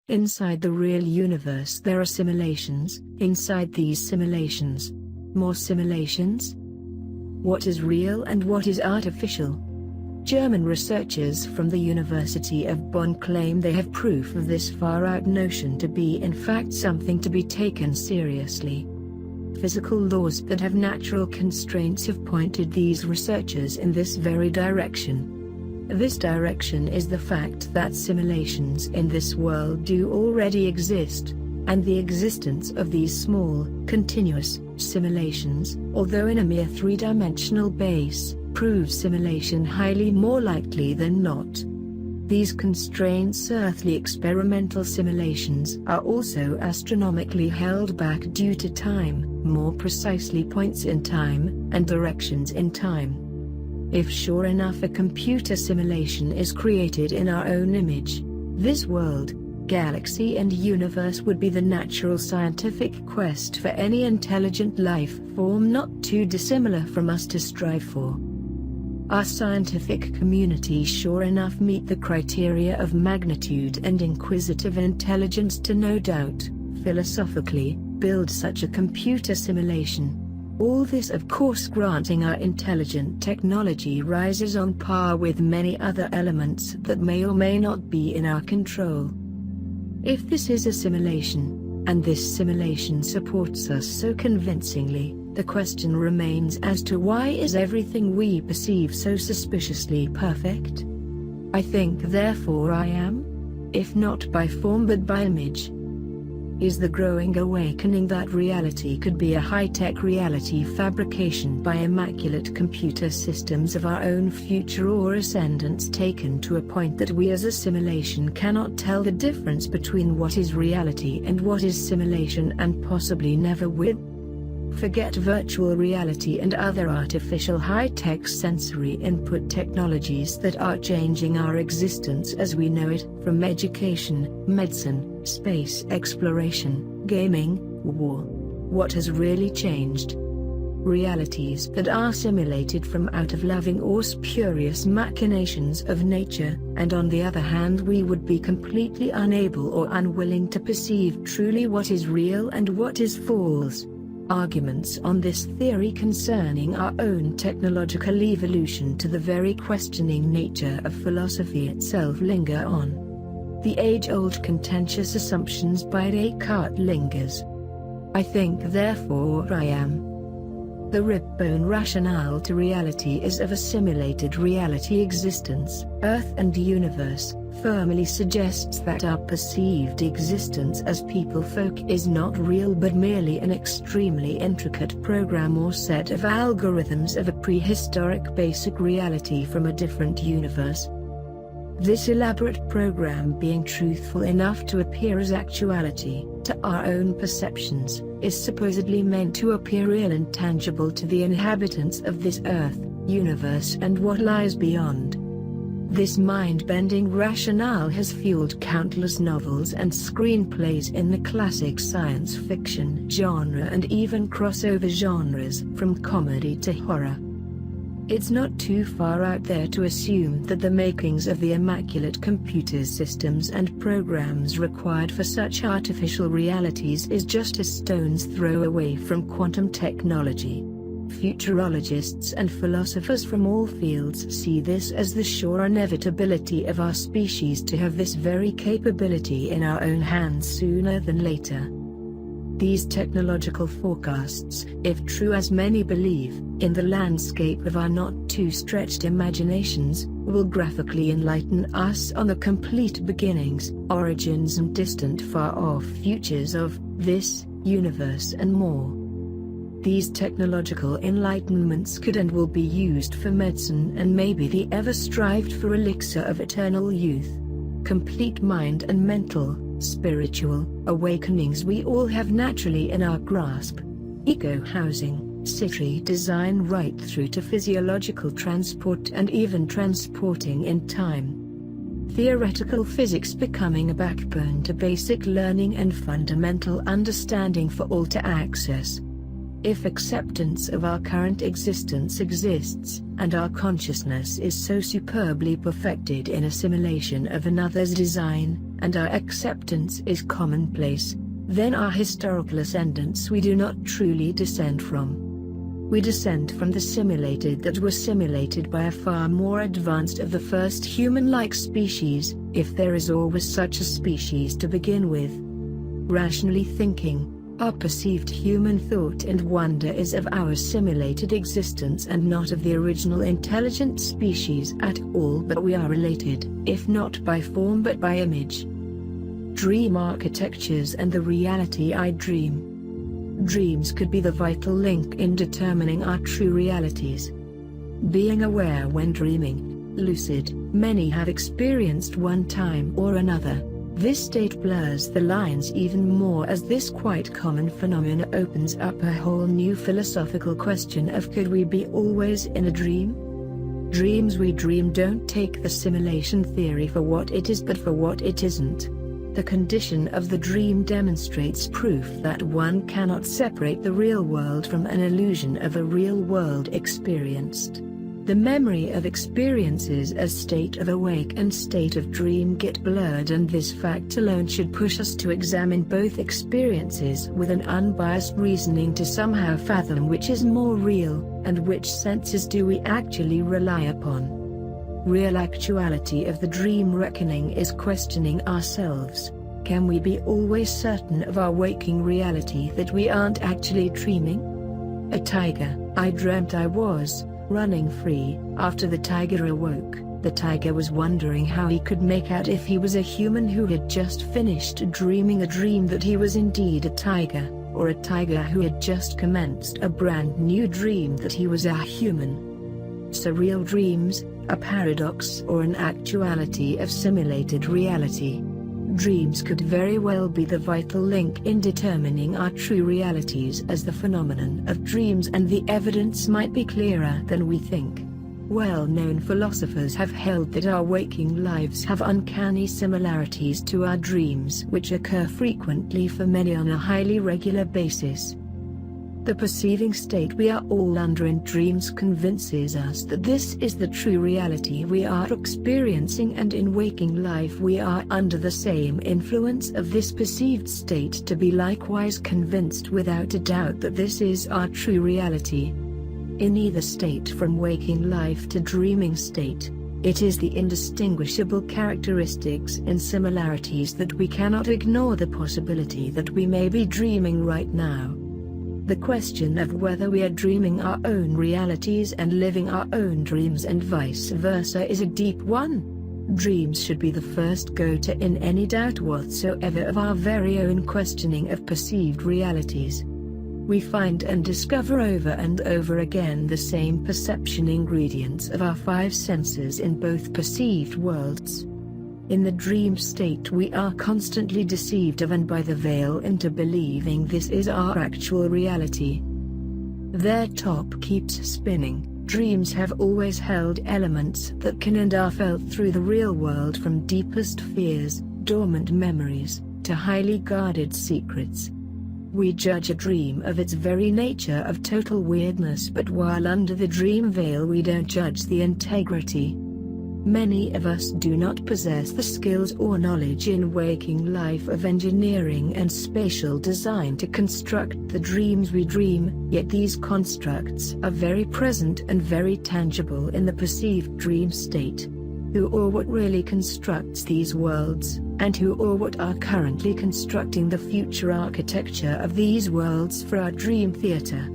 Inside the real universe there are simulations, inside these simulations, more simulations? What is real and what is artificial? German researchers from the University of Bonn claim they have proof of this far-out notion to be in fact something to be taken seriously. Physical laws that have natural constraints have pointed these researchers in this very direction. This direction is the fact that simulations in this world do already exist, and the existence of these small, continuous simulations, although in a mere three-dimensional base, proves simulation highly more likely than not. These constraints earthly experimental simulations are also astronomically held back due to time, more precisely points in time, and directions in time. If sure enough a computer simulation is created in our own image, this world, galaxy and universe would be the natural scientific quest for any intelligent life form not too dissimilar from us to strive for. Our scientific community sure enough meet the criteria of magnitude and inquisitive intelligence to no doubt, philosophically, build such a computer simulation. All this of course granting our intelligent technology rises on par with many other elements that may or may not be in our control. If this is a simulation, and this simulation supports us so convincingly, the question remains as to why is everything we perceive so suspiciously perfect? I think therefore I am, if not by form but by image. Is the growing awakening that reality could be a high-tech reality fabrication by immaculate computer systems of our own future or ascendance taken to a point that we as a simulation cannot tell the difference between what is reality and what is simulation and possibly never will? Forget virtual reality and other artificial high-tech sensory input technologies that are changing our existence as we know it, from education, medicine, space exploration, gaming, war. What has really changed? Realities that are simulated from out of loving or spurious machinations of nature, and on the other hand we would be completely unable or unwilling to perceive truly what is real and what is false. Arguments on this theory concerning our own technological evolution to the very questioning nature of philosophy itself linger on. The age-old contentious assumptions by Descartes lingers. I think therefore I am. The rip-bone rationale to reality is of a simulated reality existence, Earth and universe, firmly suggests that our perceived existence as people folk is not real but merely an extremely intricate program or set of algorithms of a prehistoric basic reality from a different universe. This elaborate program being truthful enough to appear as actuality, to our own perceptions, is supposedly meant to appear real and tangible to the inhabitants of this Earth, universe and what lies beyond. This mind-bending rationale has fueled countless novels and screenplays in the classic science fiction genre and even crossover genres, from comedy to horror. It's not too far out there to assume that the makings of the immaculate computer systems and programs required for such artificial realities is just a stone's throw away from quantum technology. Futurologists and philosophers from all fields see this as the sure inevitability of our species to have this very capability in our own hands sooner than later. These technological forecasts, if true as many believe, in the landscape of our not too stretched imaginations, will graphically enlighten us on the complete beginnings, origins and distant far-off futures of this universe and more. These technological enlightenments could and will be used for medicine and maybe the ever-strived for elixir of eternal youth. Complete mind and mental, spiritual awakenings we all have naturally in our grasp. Eco-housing, city design right through to physiological transport and even transporting in time. Theoretical physics becoming a backbone to basic learning and fundamental understanding for all to access. If acceptance of our current existence exists, and our consciousness is so superbly perfected in assimilation of another's design, and our acceptance is commonplace, then our historical ascendants we do not truly descend from. We descend from the simulated that were simulated by a far more advanced of the first human-like species, if there is always such a species to begin with. Rationally thinking, our perceived human thought and wonder is of our simulated existence and not of the original intelligent species at all, but we are related, if not by form but by image. Dream architectures and the reality I dream. Dreams could be the vital link in determining our true realities. Being aware when dreaming, lucid, many have experienced one time or another. This state blurs the lines even more as this quite common phenomena opens up a whole new philosophical question of could we be always in a dream? Dreams we dream don't take the simulation theory for what it is but for what it isn't. The condition of the dream demonstrates proof that one cannot separate the real world from an illusion of a real world experienced. The memory of experiences as state of awake and state of dream get blurred, and this fact alone should push us to examine both experiences with an unbiased reasoning to somehow fathom which is more real, and which senses do we actually rely upon. Real actuality of the dream reckoning is questioning ourselves. Can we be always certain of our waking reality that we aren't actually dreaming? A tiger, I dreamt I was running free. After the tiger awoke, the tiger was wondering how he could make out if he was a human who had just finished dreaming a dream that he was indeed a tiger, or a tiger who had just commenced a brand new dream that he was a human. Surreal dreams, a paradox or an actuality of simulated reality. Dreams could very well be the vital link in determining our true realities as the phenomenon of dreams, and the evidence might be clearer than we think. Well-known philosophers have held that our waking lives have uncanny similarities to our dreams, which occur frequently for many on a highly regular basis. The perceiving state we are all under in dreams convinces us that this is the true reality we are experiencing, and in waking life we are under the same influence of this perceived state to be likewise convinced without a doubt that this is our true reality. In either state, from waking life to dreaming state, it is the indistinguishable characteristics and similarities that we cannot ignore the possibility that we may be dreaming right now. The question of whether we are dreaming our own realities and living our own dreams and vice versa is a deep one. Dreams should be the first go-to in any doubt whatsoever of our very own questioning of perceived realities. We find and discover over and over again the same perception ingredients of our five senses in both perceived worlds. In the dream state we are constantly deceived of and by the veil into believing this is our actual reality. Their top keeps spinning. Dreams have always held elements that can and are felt through the real world, from deepest fears, dormant memories, to highly guarded secrets. We judge a dream of its very nature of total weirdness, but while under the dream veil we don't judge the integrity. Many of us do not possess the skills or knowledge in waking life of engineering and spatial design to construct the dreams we dream, yet these constructs are very present and very tangible in the perceived dream state. Who or what really constructs these worlds, and who or what are currently constructing the future architecture of these worlds for our dream theater?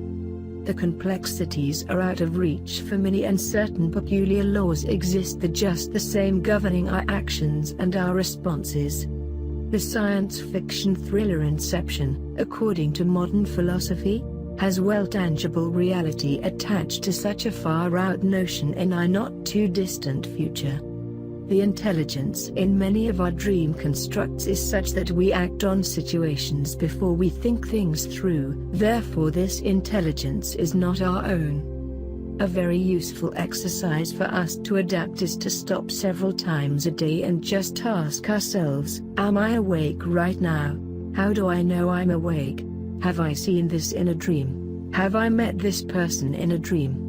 The complexities are out of reach for many, and certain peculiar laws exist that just the same governing our actions and our responses. The science fiction thriller Inception, according to modern philosophy, has well tangible reality attached to such a far-out notion in our not-too-distant future. The intelligence in many of our dream constructs is such that we act on situations before we think things through, therefore this intelligence is not our own. A very useful exercise for us to adapt is to stop several times a day and just ask ourselves, am I awake right now? How do I know I'm awake? Have I seen this in a dream? Have I met this person in a dream?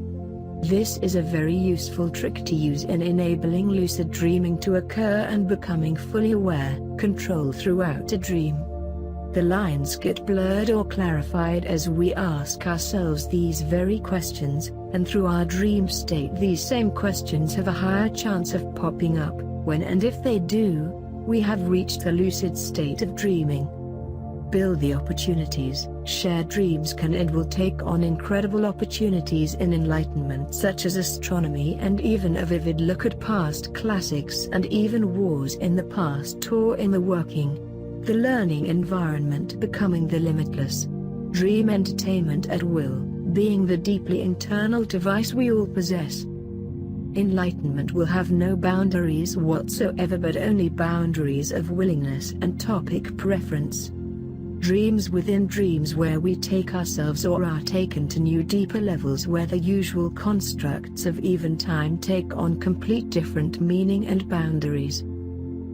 This is a very useful trick to use in enabling lucid dreaming to occur and becoming fully aware, control throughout a dream. The lines get blurred or clarified as we ask ourselves these very questions, and through our dream state these same questions have a higher chance of popping up. When and if they do, we have reached the lucid state of dreaming. Build the opportunities. Shared dreams can and will take on incredible opportunities in enlightenment, such as astronomy and even a vivid look at past classics and even wars in the past or in the working, the learning environment becoming the limitless. Dream entertainment at will, being the deeply internal device we all possess. Enlightenment will have no boundaries whatsoever, but only boundaries of willingness and topic preference. Dreams within dreams, where we take ourselves or are taken to new deeper levels, where the usual constructs of even time take on complete different meaning and boundaries.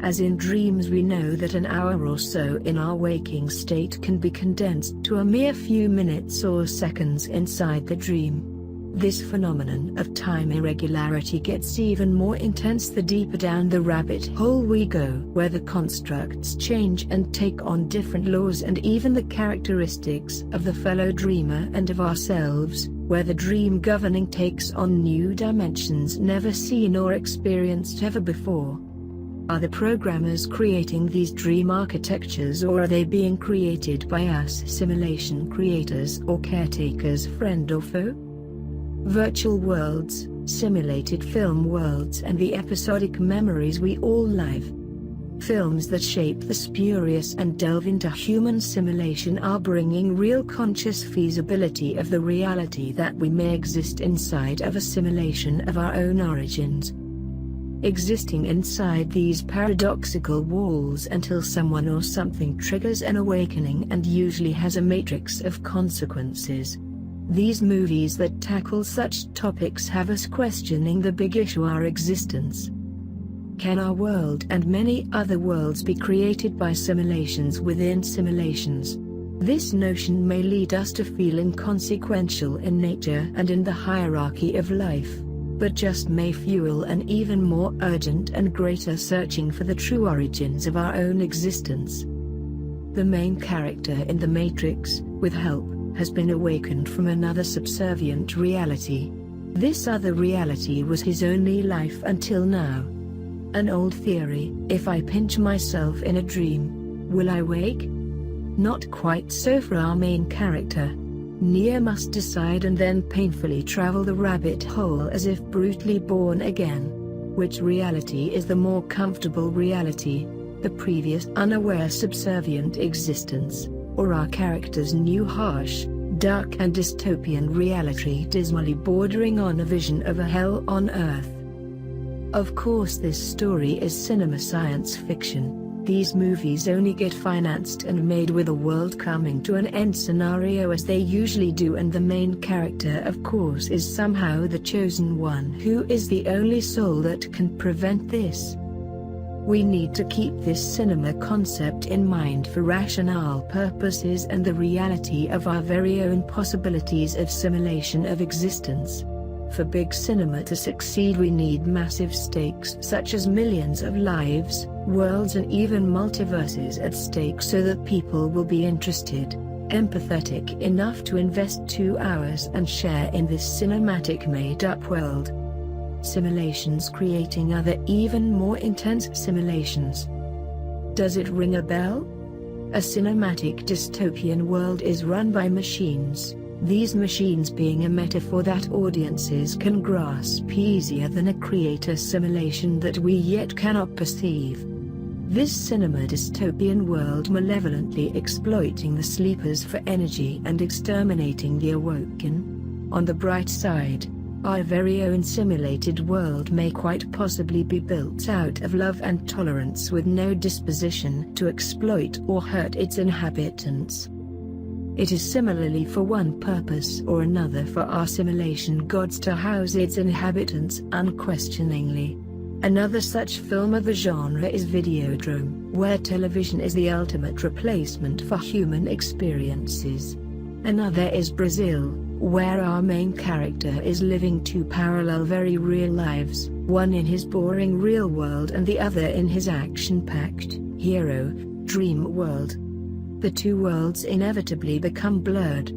As in dreams, we know that an hour or so in our waking state can be condensed to a mere few minutes or seconds inside the dream. This phenomenon of time irregularity gets even more intense the deeper down the rabbit hole we go, where the constructs change and take on different laws and even the characteristics of the fellow dreamer and of ourselves, where the dream governing takes on new dimensions never seen or experienced ever before. Are the programmers creating these dream architectures, or are they being created by us simulation creators or caretakers, friend or foe? Virtual worlds, simulated film worlds, and the episodic memories we all live. Films that shape the spurious and delve into human simulation are bringing real conscious feasibility of the reality that we may exist inside of a simulation of our own origins. Existing inside these paradoxical walls until someone or something triggers an awakening and usually has a matrix of consequences. These movies that tackle such topics have us questioning the big issue, our existence. Can our world and many other worlds be created by simulations within simulations? This notion may lead us to feel inconsequential in nature and in the hierarchy of life, but just may fuel an even more urgent and greater searching for the true origins of our own existence. The main character in The Matrix, with help, has been awakened from another subservient reality. This other reality was his only life until now. An old theory: if I pinch myself in a dream, will I wake? Not quite so for our main character. Neo must decide and then painfully travel the rabbit hole as if brutally born again. Which reality is the more comfortable reality? The previous unaware subservient existence, or our character's new harsh, dark and dystopian reality dismally bordering on a vision of a hell on earth? Of course, this story is cinema science fiction. These movies only get financed and made with a world coming to an end scenario, as they usually do, and the main character of course is somehow the chosen one, who is the only soul that can prevent this. We need to keep this cinema concept in mind for rationale purposes and the reality of our very own possibilities of simulation of existence. For big cinema to succeed, we need massive stakes such as millions of lives, worlds and even multiverses at stake, so that people will be interested, empathetic enough to invest 2 hours and share in this cinematic made-up world. Simulations creating other even more intense simulations. Does it ring a bell? A cinematic dystopian world is run by machines, these machines being a metaphor that audiences can grasp easier than a creator simulation that we yet cannot perceive. This cinema dystopian world malevolently exploiting the sleepers for energy and exterminating the awoken. On the bright side, our very own simulated world may quite possibly be built out of love and tolerance, with no disposition to exploit or hurt its inhabitants. It is similarly for one purpose or another for our simulation gods to house its inhabitants unquestioningly. Another such film of the genre is Videodrome, where television is the ultimate replacement for human experiences. Another is Brazil, where our main character is living two parallel very real lives, one in his boring real world and the other in his action-packed, hero, dream world. The two worlds inevitably become blurred.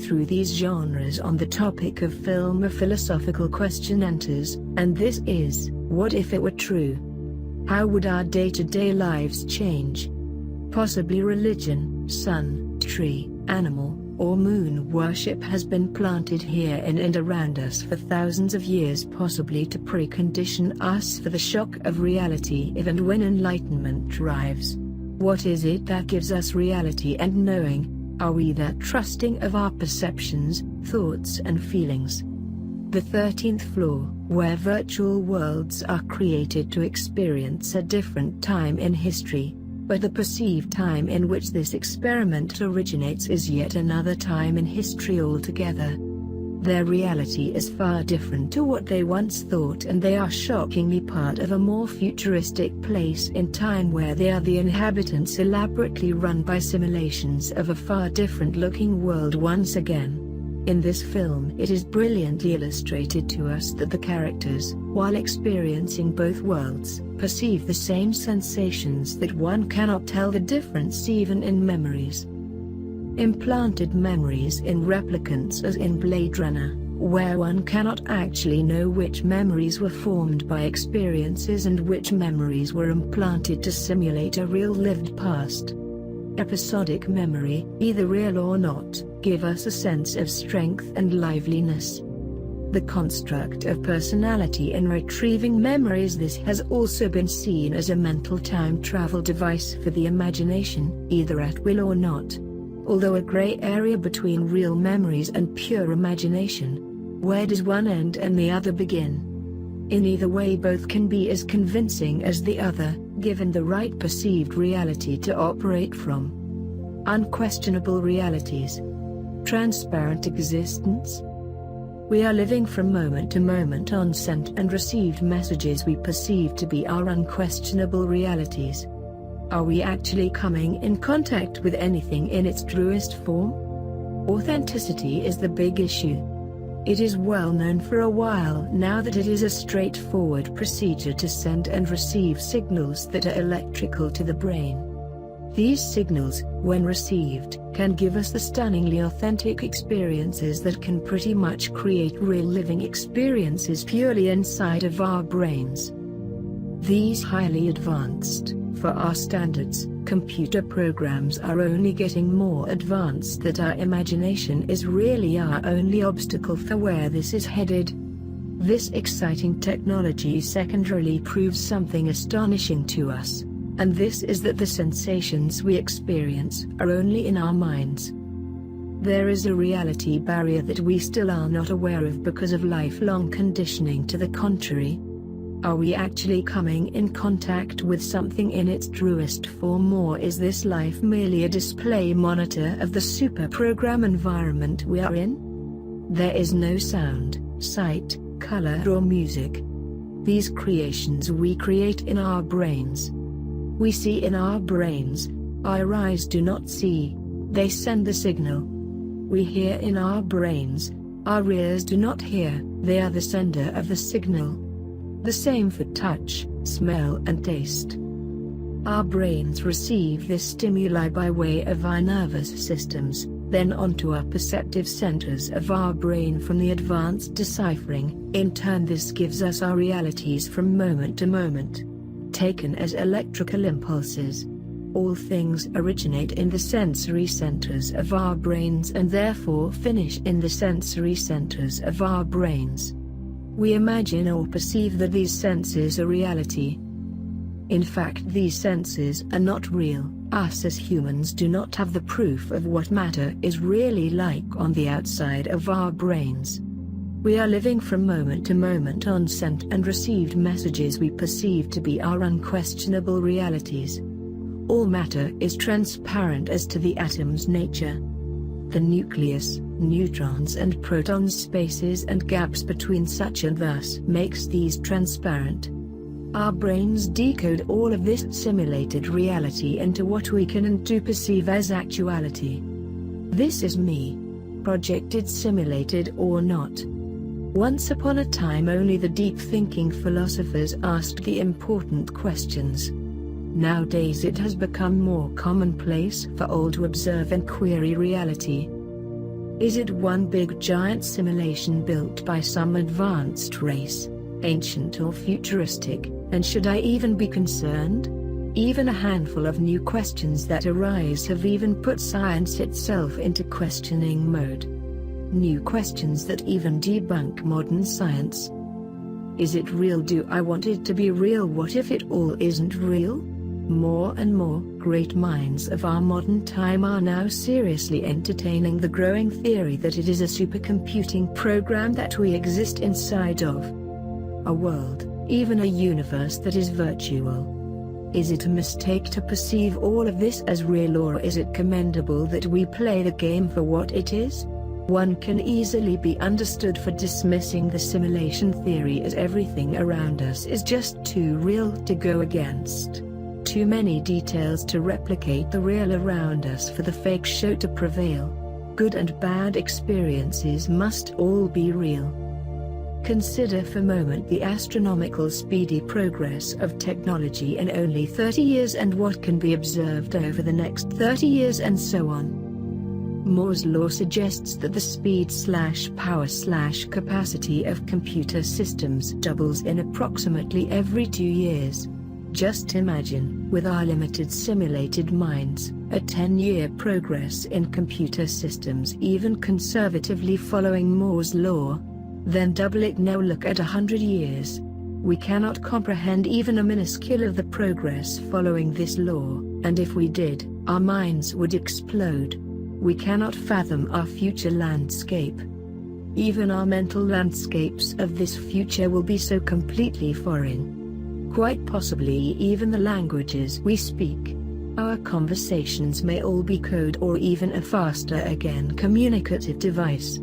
Through these genres on the topic of film, a philosophical question enters, and this is, what if it were true? How would our day-to-day lives change? Possibly religion, sun, tree, animal, or moon worship has been planted here in and around us for thousands of years, possibly to precondition us for the shock of reality if and when enlightenment arrives. What is it that gives us reality and knowing? Are we that trusting of our perceptions, thoughts and feelings? The 13th floor, where virtual worlds are created to experience a different time in history, but the perceived time in which this experiment originates is yet another time in history altogether. Their reality is far different to what they once thought, and they are shockingly part of a more futuristic place in time where they are the inhabitants elaborately run by simulations of a far different looking world once again. In this film it is brilliantly illustrated to us that the characters, while experiencing both worlds, perceive the same sensations, that one cannot tell the difference even in memories. Implanted memories in replicants, as in Blade Runner, where one cannot actually know which memories were formed by experiences and which memories were implanted to simulate a real lived past. Episodic memory, either real or not, give us a sense of strength and liveliness. The construct of personality in retrieving memories, this has also been seen as a mental time travel device for the imagination, either at will or not. Although a gray area between real memories and pure imagination. Where does one end and the other begin? In either way, both can be as convincing as the other, given the right perceived reality to operate from. Unquestionable realities. Transparent existence. We are living from moment to moment on sent and received messages we perceive to be our unquestionable realities. Are we actually coming in contact with anything in its truest form? Authenticity is the big issue. It is well known for a while now that it is a straightforward procedure to send and receive signals that are electrical to the brain. These signals, when received, can give us the stunningly authentic experiences that can pretty much create real living experiences purely inside of our brains. These highly advanced, for our standards, computer programs are only getting more advanced, that our imagination is really our only obstacle for where this is headed. This exciting technology secondarily proves something astonishing to us, and this is that the sensations we experience are only in our minds. There is a reality barrier that we still are not aware of because of lifelong conditioning to the contrary. Are we actually coming in contact with something in its truest form, or is this life merely a display monitor of the super-program environment we are in? There is no sound, sight, color or music. These creations we create in our brains. We see in our brains. Our eyes do not see, they send the signal. We hear in our brains. Our ears do not hear, they are the sender of the signal. The same for touch, smell and taste. Our brains receive this stimuli by way of our nervous systems, then onto our perceptive centers of our brain from the advanced deciphering. In turn, this gives us our realities from moment to moment, taken as electrical impulses. All things originate in the sensory centers of our brains and therefore finish in the sensory centers of our brains. We imagine or perceive that these senses are reality. In fact, these senses are not real. Us as humans do not have the proof of what matter is really like on the outside of our brains. We are living from moment to moment on sent and received messages we perceive to be our unquestionable realities. All matter is transparent as to the atom's nature. The nucleus, neutrons and protons, spaces and gaps between such and thus makes these transparent. Our brains decode all of this simulated reality into what we can and do perceive as actuality. This is me. Projected, simulated or not. Once upon a time only the deep-thinking philosophers asked the important questions. Nowadays it has become more commonplace for all to observe and query reality. Is it one big giant simulation built by some advanced race, ancient or futuristic, and should I even be concerned? Even a handful of new questions that arise have even put science itself into questioning mode. New questions that even debunk modern science. Is it real? Do I want it to be real? What if it all isn't real? More and more great minds of our modern time are now seriously entertaining the growing theory that it is a supercomputing program that we exist inside of. A world, even a universe that is virtual. Is it a mistake to perceive all of this as real, or is it commendable that we play the game for what it is? One can easily be understood for dismissing the simulation theory as everything around us is just too real to go against. Too many details to replicate the real around us for the fake show to prevail. Good and bad experiences must all be real. Consider for a moment the astronomical speedy progress of technology in only 30 years and what can be observed over the next 30 years and so on. Moore's law suggests that the speed/power/capacity of computer systems doubles in approximately every 2 years. Just imagine, with our limited simulated minds, a 10-year progress in computer systems even conservatively following Moore's law. Then double it. Now look at 100 years. We cannot comprehend even a minuscule of the progress following this law, and if we did, our minds would explode. We cannot fathom our future landscape. Even our mental landscapes of this future will be so completely foreign. Quite possibly even the languages we speak. Our conversations may all be code or even a faster again communicative device.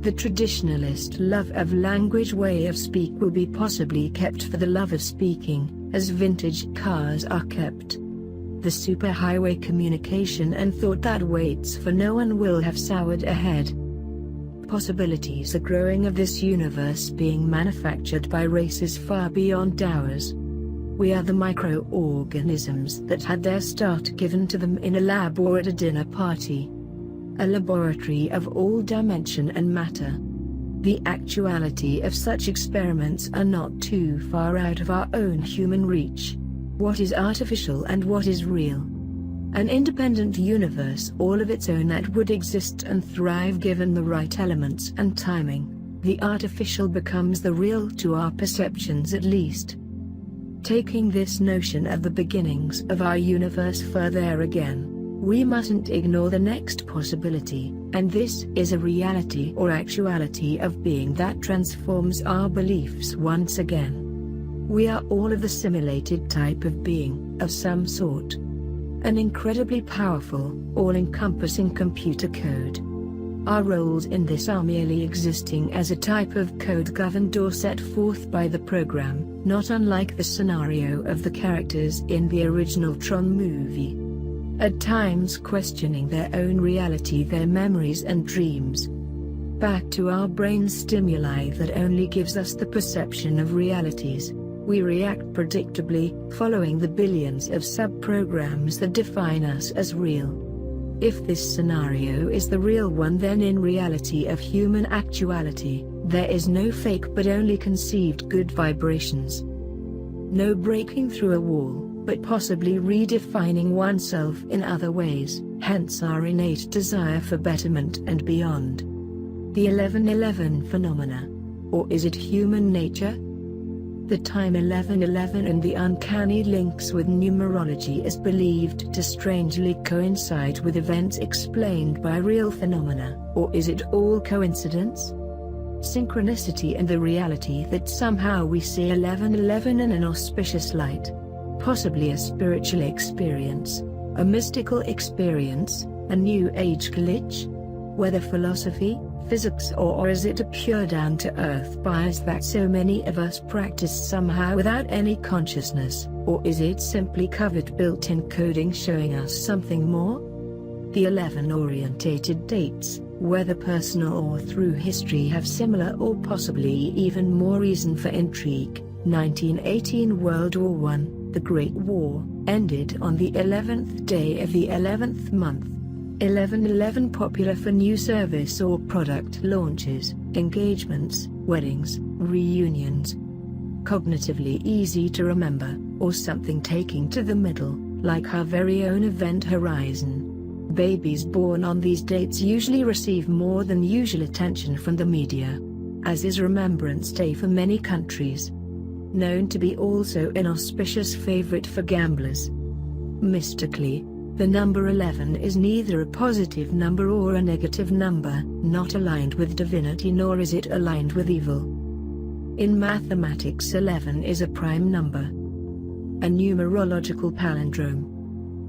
The traditionalist love of language way of speak will be possibly kept for the love of speaking, as vintage cars are kept. The superhighway communication and thought that waits for no one will have soured ahead. Possibilities are growing of this universe being manufactured by races far beyond ours. We are the microorganisms that had their start given to them in a lab or at a dinner party. A laboratory of all dimension and matter. The actuality of such experiments are not too far out of our own human reach. What is artificial and what is real? An independent universe all of its own that would exist and thrive given the right elements and timing. The artificial becomes the real to our perceptions at least. Taking this notion of the beginnings of our universe further again, we mustn't ignore the next possibility, and this is a reality or actuality of being that transforms our beliefs once again. We are all of the simulated type of being, of some sort. An incredibly powerful, all-encompassing computer code. Our roles in this are merely existing as a type of code governed or set forth by the program, not unlike the scenario of the characters in the original Tron movie. At times questioning their own reality, their memories and dreams. Back to our brain stimuli that only gives us the perception of realities. We react predictably, following the billions of sub-programs that define us as real. If this scenario is the real one, then in reality of human actuality, there is no fake but only conceived good vibrations. No breaking through a wall, but possibly redefining oneself in other ways, hence our innate desire for betterment and beyond. The 1111 phenomena. Or is it human nature? The time 1111 and the uncanny links with numerology is believed to strangely coincide with events explained by real phenomena, or is it all coincidence? Synchronicity and the reality that somehow we see 1111 in an auspicious light. Possibly a spiritual experience, a mystical experience, a new age glitch? Whether philosophy, physics, or is it a pure down-to-earth bias that so many of us practice somehow without any consciousness, or is it simply covered built-in coding showing us something more? The 11 orientated dates, whether personal or through history, have similar or possibly even more reason for intrigue. 1918 World War I, the Great War, ended on the 11th day of the 11th month. 11/11 popular for new service or product launches, engagements, weddings, reunions. Cognitively easy to remember, or something taking to the middle, like our very own Event Horizon. Babies born on these dates usually receive more than usual attention from the media, as is Remembrance Day for many countries. Known to be also an auspicious favorite for gamblers. Mystically, the number 11 is neither a positive number or a negative number, not aligned with divinity nor is it aligned with evil. In mathematics, 11 is a prime number. A numerological palindrome.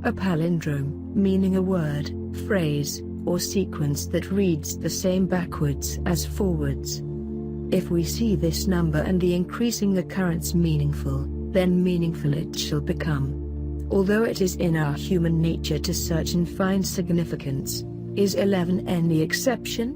A palindrome, meaning a word, phrase, or sequence that reads the same backwards as forwards. If we see this number and the increasing occurrence meaningful, then meaningful it shall become. Although it is in our human nature to search and find significance, is 11 any exception?